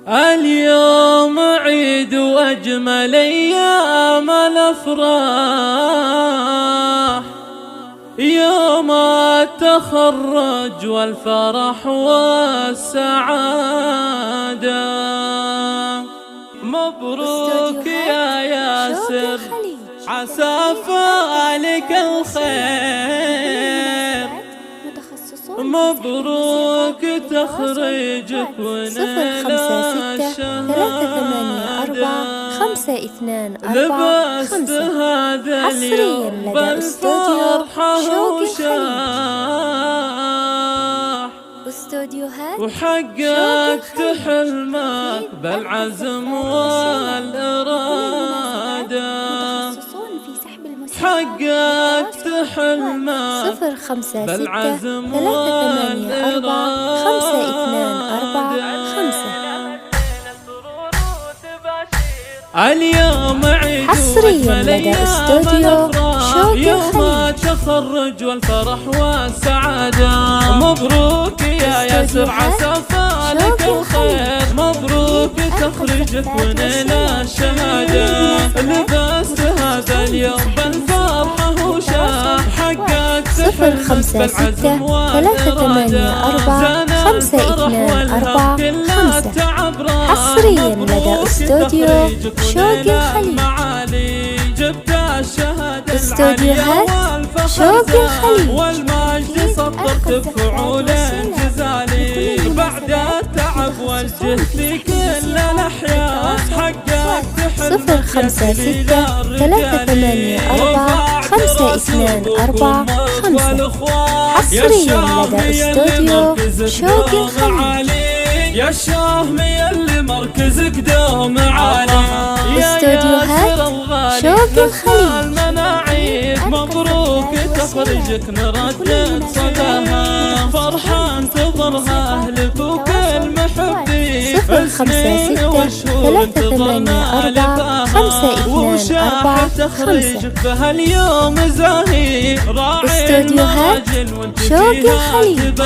اليوم عيد وأجمل أيام الأفراح، يوم التخرج والفرح والسعادة. مبروك يا ياسر، عسى فالك الخير. مبروك تخرجك ونال الشهادة. لبست هذا اليوم بالفرحة وشاح، وحققت حلمك بالعزم والإرادة. حققت حلمك بالعزم والإرادة. اليوم عيد حصريا لدى استوديو شوق يوم التخرج والفرح والسعادة. مبروك يا ياسر، عسى فالك الخير. مبروك تخرجك ونال الشهادة. لبست هذا اليوم بالفرحة وشاح، حققت حلمك بالعزم والإرادة. حصريا لدى استوديو شوق الخليج. جبت الشهادة استوديوهات شوق الخليج والمجد سطرت بفعول جزالي. بعد التعب والجهد في كل الأحيان حققت حلمك. 056-384-525. حصريا لدى استوديو شوق الخليج. يا الشاهمي اللي مركزك دوم عالي. استوديوهات شوق الخليج. المناعيد مبروك تخرجك نردد صداها. فرحة انتظرها أهلك وكل محبيك. 056-384-525. وشاح تخرجك بهاليوم زاهي. استوديوهات شوق الخليج.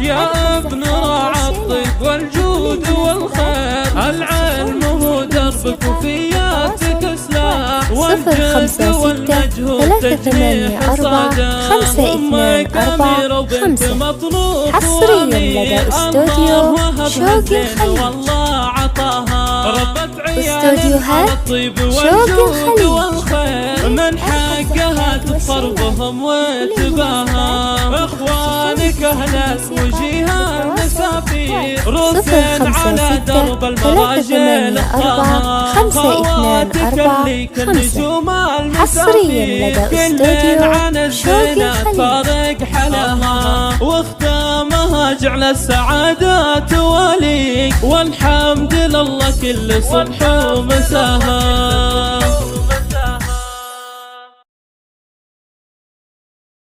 يا ابن راعي الطيب والجود والخير. العلم هو دربك وفياتك سلاح. والجد والمجهود تجنيح صدى. أمك أميرة وبنت مطلوب. حصريا لدى استوديو شوق الخليج. والله عطاها ربت استوديوهات الطيب شوق والجود الخليج. والخير. من حقها تفخر بهم وتباها. اخوانك اهل وجيها المسافير. رسل على درب المراجل خواتك اللي كل نجوم حصريا لدى استوديو شوق فارق حلاها. واختامها جعل السعادة تواليك. والحمد لله كل صبح ومساها.